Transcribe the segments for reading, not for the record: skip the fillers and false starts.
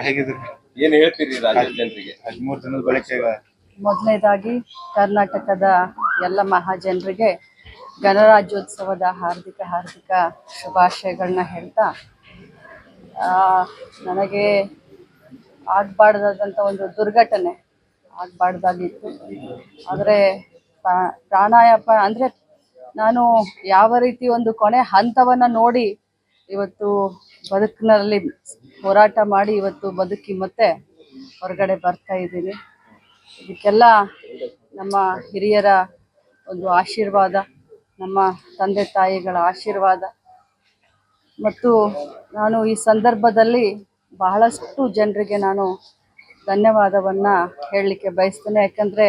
ಹೇಗಿದ್ರಿ? ಏನ್ ಹೇಳ್ತೀರಿ ರಾಜ್ಯದ ಜನರಿಗೆ 13 ದಿನದ ಬಳಿಕ? ಮೊದಲನೇದಾಗಿ ಕರ್ನಾಟಕದ ಎಲ್ಲ ಮಹಾಜನರಿಗೆ ಗಣರಾಜ್ಯೋತ್ಸವದ ಹಾರ್ದಿಕ ಶುಭಾಶಯಗಳನ್ನ ಹೇಳ್ತಾ, ನನಗೆ ಆಗಬಾರ್ದಾದಂಥ ಒಂದು ದುರ್ಘಟನೆ ಆಗಬಾರ್ದಾಗಿತ್ತು. ಆದರೆ ಪ್ರಾಣಾಯಾಮ ಅಂದರೆ ನಾನು ಯಾವ ರೀತಿ ಒಂದು ಕೊನೆ ಹಂತವನ್ನು ನೋಡಿ ಇವತ್ತು ಬದುಕಿನಲ್ಲಿ ಹೋರಾಟ ಮಾಡಿ ಇವತ್ತು ಬದುಕಿ ಮತ್ತೆ ಹೊರಗಡೆ ಬರ್ತಾ ಇದ್ದೀನಿ. ಇದಕ್ಕೆಲ್ಲ ನಮ್ಮ ಹಿರಿಯರ ಒಂದು ಆಶೀರ್ವಾದ, ನಮ್ಮ ತಂದೆ ತಾಯಿಗಳ ಆಶೀರ್ವಾದ, ಮತ್ತು ನಾನು ಈ ಸಂದರ್ಭದಲ್ಲಿ ಬಹಳಷ್ಟು ಜನರಿಗೆ ನಾನು ಧನ್ಯವಾದವನ್ನು ಹೇಳಲಿಕ್ಕೆ ಬಯಸ್ತೇನೆ. ಯಾಕಂದರೆ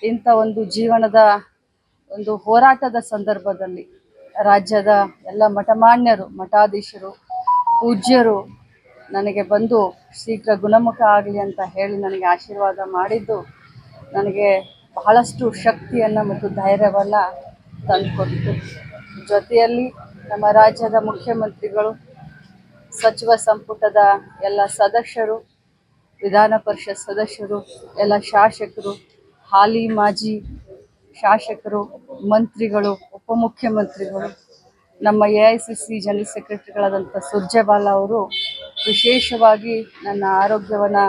ಇಂಥ ಒಂದು ಜೀವನದ ಒಂದು ಹೋರಾಟದ ಸಂದರ್ಭದಲ್ಲಿ ರಾಜ್ಯದ ಎಲ್ಲ ಮಠಮಾನ್ಯರು, ಮಠಾಧೀಶರು, ಪೂಜ್ಯರು ನನಗೆ ಬಂದು ಶೀಘ್ರ ಗುಣಮುಖ ಆಗಲಿ ಅಂತ ಹೇಳಿ ನನಗೆ ಆಶೀರ್ವಾದ ಮಾಡಿದ್ದು ನನಗೆ ಬಹಳಷ್ಟು ಶಕ್ತಿಯನ್ನು ಮತ್ತು ಧೈರ್ಯವನ್ನು ತಂದುಕೊಟ್ಟಿತು. ಜೊತೆಯಲ್ಲಿ ನಮ್ಮ ರಾಜ್ಯದ ಮುಖ್ಯಮಂತ್ರಿಗಳು, ಸಚಿವ ಸಂಪುಟದ ಎಲ್ಲ ಸದಸ್ಯರು, ವಿಧಾನ ಪರಿಷತ್ ಸದಸ್ಯರು, ಎಲ್ಲ ಶಾಸಕರು, ಹಾಲಿ ಮಾಜಿ ಶಾಸಕರು, ಮಂತ್ರಿಗಳು, ಉಪಮುಖ್ಯಮಂತ್ರಿಗಳು, ನಮ್ಮ AICC ಜನರಲ್ ಸೆಕ್ರೆಟರಿಗಳಾದಂಥ ಸುರ್ಜೇವಾಲಾ ಅವರು ವಿಶೇಷವಾಗಿ ನನ್ನ ಆರೋಗ್ಯವನ್ನು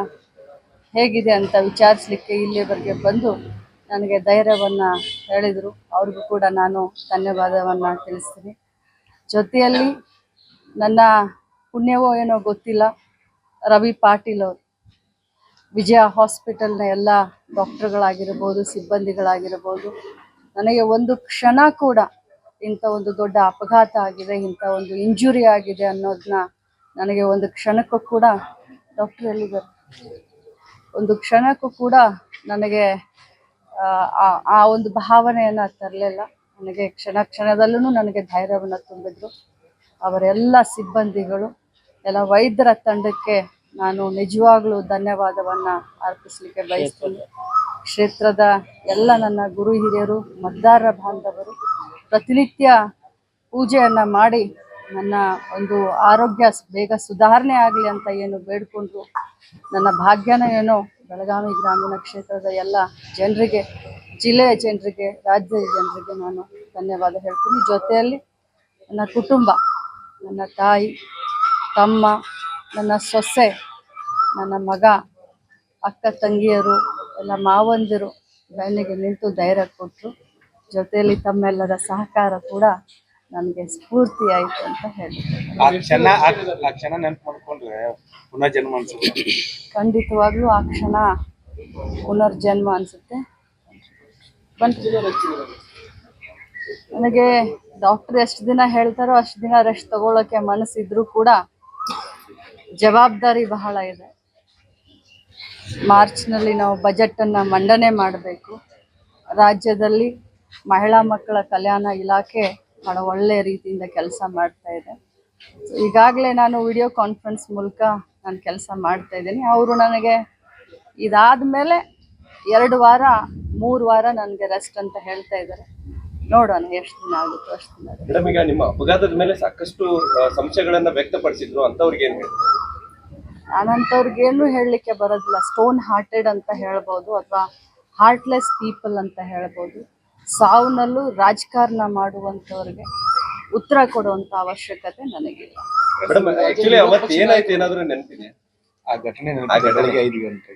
ಹೇಗಿದೆ ಅಂತ ವಿಚಾರಿಸಲಿಕ್ಕೆ ಇಲ್ಲಿವರೆಗೆ ಬಂದು ನನಗೆ ಧೈರ್ಯವನ್ನು ಹೇಳಿದರು. ಅವ್ರಿಗೂ ಕೂಡ ನಾನು ಧನ್ಯವಾದವನ್ನು ತಿಳಿಸ್ತೀನಿ. ಜೊತೆಯಲ್ಲಿ ನನ್ನ ಪುಣ್ಯವೋ ಏನೋ ಗೊತ್ತಿಲ್ಲ, ರವಿ ಪಾಟೀಲ್ ಅವರು, ವಿಜಯ ಹಾಸ್ಪಿಟಲ್ನ ಎಲ್ಲ ಡಾಕ್ಟರ್ಗಳಾಗಿರ್ಬೋದು, ಸಿಬ್ಬಂದಿಗಳಾಗಿರ್ಬೋದು, ನನಗೆ ಒಂದು ಕ್ಷಣ ಕೂಡ ಇಂಥ ಒಂದು ದೊಡ್ಡ ಅಪಘಾತ ಆಗಿದೆ, ಇಂಥ ಒಂದು ಇಂಜುರಿ ಆಗಿದೆ ಅನ್ನೋದನ್ನ ನನಗೆ ಒಂದು ಕ್ಷಣಕ್ಕೂ ಕೂಡ, ಡಾಕ್ಟರ್ ಎಲ್ಲಿದ್ದಾರೆ, ಒಂದು ಕ್ಷಣಕ್ಕೂ ಕೂಡ ನನಗೆ ಆ ಒಂದು ಭಾವನೆಯನ್ನು ತರಲಿಲ್ಲ. ನನಗೆ ಕ್ಷಣದಲ್ಲೂ ನನಗೆ ಧೈರ್ಯವನ್ನು ತುಂಬಿದ್ರು. ಅವರೆಲ್ಲ ಸಿಬ್ಬಂದಿಗಳು, ಎಲ್ಲ ವೈದ್ಯರ ತಂಡಕ್ಕೆ ನಾನು ನಿಜವಾಗ್ಲೂ ಧನ್ಯವಾದವನ್ನು ಅರ್ಪಿಸಲಿಕ್ಕೆ ಬಯಸ್ತೀನಿ. ಕ್ಷೇತ್ರದ ಎಲ್ಲ ನನ್ನ ಗುರು ಹಿರಿಯರು, ಮತದಾರರ ಬಾಂಧವರು ಪ್ರತಿನಿತ್ಯ ಪೂಜೆಯನ್ನು ಮಾಡಿ ನನ್ನ ಒಂದು ಆರೋಗ್ಯ ಬೇಗ ಸುಧಾರಣೆ ಆಗಲಿ ಅಂತ ಏನು ಬೇಡಿಕೊಂಡ್ರು, ನನ್ನ ಭಾಗ್ಯನ ಏನೋ ಬೆಳಗಾವಿ ಗ್ರಾಮೀಣ ಕ್ಷೇತ್ರದ ಎಲ್ಲ ಜನರಿಗೆ, ಜಿಲ್ಲೆಯ ಜನರಿಗೆ, ರಾಜ್ಯದ ಜನರಿಗೆ ನಾನು ಧನ್ಯವಾದ ಹೇಳ್ತೀನಿ. ಜೊತೆಯಲ್ಲಿ ನನ್ನ ಕುಟುಂಬ, ನನ್ನ ತಾಯಿ, ತಮ್ಮ, ನನ್ನ ಸೊಸೆ, ನನ್ನ ಮಗ, ಅಕ್ಕ ತಂಗಿಯರು, ಎಲ್ಲ ಮಾವಂದಿರು ಬೆನ್ನಿಗೆ ನಿಂತು ಧೈರ್ಯ ಕೊಟ್ಟರು. ಜೊತೆಯಲ್ಲಿ ತಮ್ಮೆಲ್ಲರ ಸಹಕಾರ ಕೂಡ ನನಗೆ ಸ್ಫೂರ್ತಿ ಆಯಿತು ಅಂತ ಕ್ಷಣ ನೆನಪು ಮಾಡ್ಕೊಂಡ್ರೆ ಪುನರ್ಜನ್ಮ ಅನ್ಸುತ್ತೆ. ಖಂಡಿತವಾಗ್ಲೂ ಆ ಕ್ಷಣ ಪುನರ್ಜನ್ಮ ಅನಿಸುತ್ತೆ. ನನಗೆ ಡಾಕ್ಟರ್ ಎಷ್ಟು ದಿನ ಹೇಳ್ತಾರೋ ಅಷ್ಟು ದಿನ ರೆಸ್ಟ್ ತಗೊಳ್ಳೋಕ್ಕೆ ಮನಸ್ಸಿದ್ರೂ ಕೂಡ ಜವಾಬ್ದಾರಿ ಬಹಳ ಇದೆ. ಮಾರ್ಚ್ನಲ್ಲಿ ನಾವು ಬಜೆಟನ್ನು ಮಂಡನೆ ಮಾಡಬೇಕು. ರಾಜ್ಯದಲ್ಲಿ ಮಹಿಳಾ ಮಕ್ಕಳ ಕಲ್ಯಾಣ ಇಲಾಖೆ ಭಾಳ ಒಳ್ಳೆಯ ರೀತಿಯಿಂದ ಕೆಲಸ ಮಾಡ್ತಾ ಇದೆ. ಈಗಾಗಲೇ ನಾನು ವಿಡಿಯೋ ಕಾನ್ಫರೆನ್ಸ್ ಮೂಲಕ ನಾನು ಕೆಲಸ ಮಾಡ್ತಾ ಇದ್ದೀನಿ. ಅವರು ನನಗೆ ಇದಾದ ಮೇಲೆ 2 ವಾರ 3 ವಾರ ನನಗೆ ರೆಸ್ಟ್ ಅಂತ ಹೇಳ್ತಾ ಇದ್ದಾರೆ. ನೋಡೋಣ ಎಷ್ಟು ದಿನ ಆಗುತ್ತೋ ಅಷ್ಟು ದಿನ. ಮೇಡಮ್, ಈಗ ನಿಮ್ಮ ಅಪಘಾತದ ಮೇಲೆ ಸಾಕಷ್ಟು ಸಂಶಯಗಳನ್ನು ವ್ಯಕ್ತಪಡಿಸಿದ್ರು, ಅಂಥವ್ರಿಗೆ ಏನು ಹೇಳ್ತಾರೆ? ನಾನಂಥವ್ರಿಗೇನು ಹೇಳಲಿಕ್ಕೆ ಬರೋದಿಲ್ಲ. ಸ್ಟೋನ್ ಹಾರ್ಟೆಡ್ ಅಂತ ಹೇಳ್ಬೋದು, ಅಥವಾ ಹಾರ್ಟ್ಲೆಸ್ ಪೀಪಲ್ ಅಂತ ಹೇಳ್ಬೋದು. ಸಾವನ್ನಲ್ಲೂ ರಾಜಕಾರಣ ಮಾಡುವಂಥವ್ರಿಗೆ ಉತ್ತರ ಕೊಡುವಂಥ ಅವಶ್ಯಕತೆ ನನಗಿಲ್ಲ. ಮೇಡಮ್, ಆಕ್ಚುಲಿ ಅವತ್ತು ಏನಾಯ್ತು ಏನಾದರೂ ನೆನಪಿದೆ? ಆ ಘಟನೆ 5 ಗಂಟೆ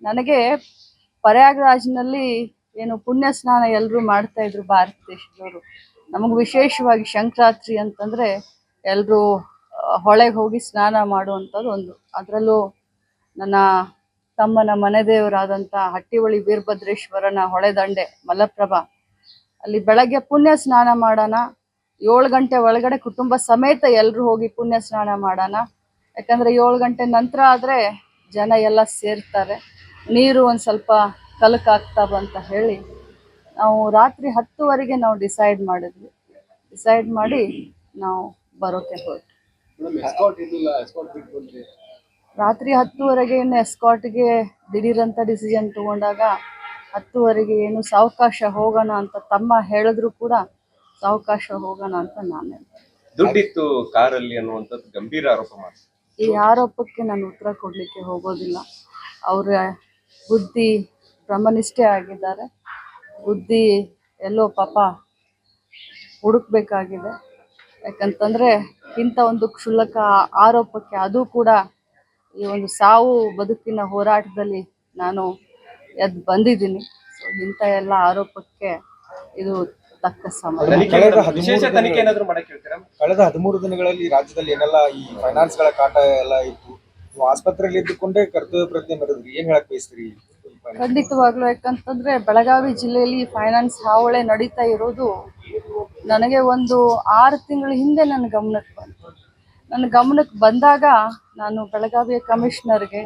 ನನಗೆ ಪ್ರಯಾಗ್ರಾಜ್ನಲ್ಲಿ ಏನು ಪುಣ್ಯ ಸ್ನಾನ ಎಲ್ಲರೂ ಮಾಡ್ತಾ ಇದ್ರು ಭಾರತ ದೇಶದವರು. ನಮಗೆ ವಿಶೇಷವಾಗಿ ಸಂಕ್ರಾಂತಿ ಅಂತಂದರೆ ಎಲ್ಲರೂ ಹೊಳೆಗೆ ಹೋಗಿ ಸ್ನಾನ ಮಾಡುವಂಥದ್ದು ಒಂದು. ಅದರಲ್ಲೂ ನನ್ನ ತಮ್ಮನ ಮನೆ ದೇವರಾದಂಥ ಹಟ್ಟಿಹೊಳಿ ವೀರಭದ್ರೇಶ್ವರನ ಹೊಳೆದಂಡೆ ಮಲಪ್ರಭಾ, ಅಲ್ಲಿ ಬೆಳಗ್ಗೆ ಪುಣ್ಯ ಸ್ನಾನ ಮಾಡೋಣ, 7 ಗಂಟೆ ಒಳಗಡೆ ಕುಟುಂಬ ಸಮೇತ ಎಲ್ಲರೂ ಹೋಗಿ ಪುಣ್ಯ ಸ್ನಾನ ಮಾಡೋಣ. ಯಾಕಂದರೆ 7 ಗಂಟೆ ನಂತರ ಆದರೆ ಜನ ಎಲ್ಲ ಸೇರ್ತಾರೆ, ನೀರು ಒಂದು ಸ್ವಲ್ಪ ಕಲಕಾಗ್ತಾವ ಅಂತ ಹೇಳಿ ನಾವು ರಾತ್ರಿ 10ವರೆಗೆ ನಾವು ಡಿಸೈಡ್ ಮಾಡಿ ನಾವು ಬರೋಕ್ಕೆ ಹೊರಟು. ರಾತ್ರಿ 10ವರೆಗೆ ಇನ್ನು ಎಸ್ಕಾಟ್ಗೆ ದಿಢೀರಂತ ಡಿಸಿಷನ್ ತಗೊಂಡಾಗ 10ವರೆಗೆ ಏನು ಸಾವಕಾಶ ಹೋಗೋಣ ಅಂತ ತಮ್ಮ ಹೇಳಿದ್ರು ಕೂಡ ಸಾವಕಾಶ ಹೋಗೋಣ ಅಂತ ನಾನು ದುಡ್ಡಿತ್ತು ಕಾರಲ್ಲಿ ಅನ್ನುವಂಥದ್ದು ಗಂಭೀರ ಆರೋಪ ಮಾಡ್ತಾರೆ. ಈ ಆರೋಪಕ್ಕೆ ನಾನು ಉತ್ತರ ಕೊಡಲಿಕ್ಕೆ ಹೋಗೋದಿಲ್ಲ. ಅವರ ಬುದ್ಧಿ ಬ್ರಹ್ಮನಿಷ್ಠೆ ಆಗಿದ್ದಾರೆ. ಬುದ್ಧಿ ಎಲ್ಲೋ ಪಾಪ ಹುಡುಕ್ಬೇಕಾಗಿದೆ. ಯಾಕಂತಂದರೆ ಇಂಥ ಒಂದು ಕ್ಷುಲ್ಲಕ ಆರೋಪಕ್ಕೆ, ಅದು ಕೂಡ ಈ ಒಂದು ಸಾವು ಬದುಕಿನ ಹೋರಾಟದಲ್ಲಿ ನಾನು ಎದ್ದು ಬಂದಿದ್ದೀನಿ. ಸೊ ಇಂಥ ಎಲ್ಲ ಆರೋಪಕ್ಕೆ ಇದು ತಕ್ಕ ಸಮಯ. ವಿಶೇಷ ತನಿಖೆ ಏನಾದ್ರು ಮಾಡಕ್ಕೆ ಹೇಳ್ತೀರಾ? ಕಳೆದ 13 ದಿನಗಳಲ್ಲಿ ರಾಜ್ಯದಲ್ಲಿ ಏನೆಲ್ಲ ಈ ಫೈನಾನ್ಸ್ ಗಳ ಕಾಟ ಎಲ್ಲ ಇತ್ತು, ನೀವು ಆಸ್ಪತ್ರೆಯಲ್ಲಿ ಇದ್ದುಕೊಂಡೇ ಕರ್ತವ್ಯ ಪ್ರಜ್ಞೆ ಮೆರೆದ್ರಿ, ಏನ್ ಹೇಳಕ್ ಬಯಸ್ತೀರಿ? ಖಂಡಿತವಾಗ್ಲೂ. ಯಾಕಂತಂದ್ರೆ ಬೆಳಗಾವಿ ಜಿಲ್ಲೆಯಲ್ಲಿ ಫೈನಾನ್ಸ್ ಹಾವಳಿ ನಡೀತಾ ಇರೋದು ನನಗೆ ಒಂದು 6 ತಿಂಗಳ ಹಿಂದೆ ನನ್ನ ಗಮನಕ್ಕೆ ಬಂತು. ನನ್ನ ಗಮನಕ್ಕೆ ಬಂದಾಗ ನಾನು ಬೆಳಗಾವಿಯ ಕಮಿಷನರ್ಗೆ,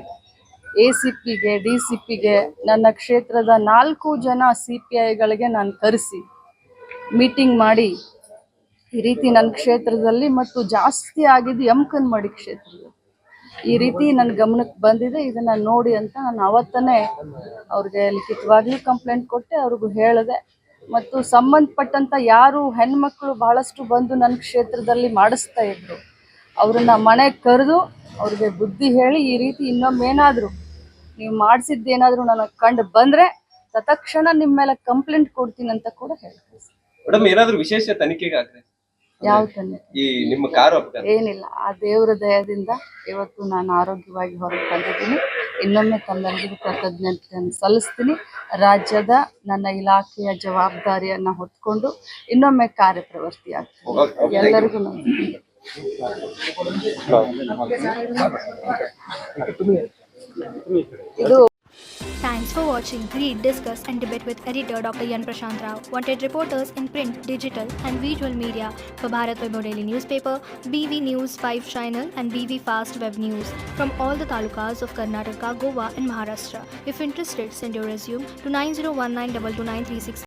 ACPಗೆ, DCPಗೆ, ನನ್ನ ಕ್ಷೇತ್ರದ 4 ಜನ CPIಗಳಿಗೆ ನಾನು ಕರೆಸಿ ಮೀಟಿಂಗ್ ಮಾಡಿ, ಈ ರೀತಿ ನನ್ನ ಕ್ಷೇತ್ರದಲ್ಲಿ ಮತ್ತು ಜಾಸ್ತಿ ಆಗಿದ್ದು ಯಮಕನಮಡಿ ಕ್ಷೇತ್ರದಲ್ಲಿ ಈ ರೀತಿ ನನ್ನ ಗಮನಕ್ಕೆ ಬಂದಿದೆ, ಇದನ್ನು ನೋಡಿ ಅಂತ ನಾನು ಅವತ್ತನೇ ಅವ್ರಿಗೆ ಲಿಖಿತವಾಗ್ಲೂ ಕಂಪ್ಲೇಂಟ್ ಕೊಟ್ಟೆ, ಅವ್ರಿಗೂ ಹೇಳಿದೆ. ಮತ್ತು ಸಂಬಂಧಪಟ್ಟಂಥ ಯಾರು ಹೆಣ್ಮಕ್ಳು ಬಹಳಷ್ಟು ಬಂದು ನನ್ನ ಕ್ಷೇತ್ರದಲ್ಲಿ ಮಾಡಿಸ್ತಾ ಇದ್ರು ಅವ್ರನ್ನ ಮನೆಗೆ ಕರೆದು ಅವ್ರಿಗೆ ಬುದ್ಧಿ ಹೇಳಿ, ಈ ರೀತಿ ಇನ್ನೊಮ್ಮೇನಾದರೂ ನೀವು ಮಾಡಿಸಿದ್ದೇನಾದರೂ ನನಗೆ ಕಂಡು ಬಂದರೆ ತತ್ಕ್ಷಣ ನಿಮ್ಮ ಮೇಲೆ ಕಂಪ್ಲೇಂಟ್ ಕೊಡ್ತೀನಿ ಅಂತ ಕೂಡ ಹೇಳ್ತೀನಿ. ಮೇಡಮ್, ಏನಾದ್ರು ವಿಶೇಷ ತನಿಖೆಗೆ ಆಗ್ತದೆ? ಯಾವ ತನಿಖೆ? ಈ ನಿಮ್ಮ ಕಾರು ಅಪಘಾತ ಏನಿಲ್ಲ, ಆ ದೇವರ ದಯದಿಂದ ಇವತ್ತು ನಾನು ಆರೋಗ್ಯವಾಗಿ ಹೊರಗೆ ಬಂದಿದ್ದೀನಿ. ಇನ್ನೊಮ್ಮೆ ತಮ್ಮೆಲ್ಲರಿಗೂ ಕೃತಜ್ಞತೆಯನ್ನು ಸಲ್ಲಿಸ್ತೀನಿ. ರಾಜ್ಯದ ನನ್ನ ಇಲಾಖೆಯ ಜವಾಬ್ದಾರಿಯನ್ನು ಹೊತ್ಕೊಂಡು ಇನ್ನೊಮ್ಮೆ ಕಾರ್ಯಪ್ರವೃತ್ತಿಯಾಗ್ತೀನಿ. ಎಲ್ಲರಿಗೂ ಇದು. Thanks for watching. Read, discuss and debate with editor Dr. Yan Prashant Rao. Wanted reporters in print, digital and visual media for Bharat Vaibhav Daily Newspaper, BV News 5 Channel and BV Fast Web News from all the talukas of Karnataka, Goa and Maharashtra. If interested, send your resume to 9019229366.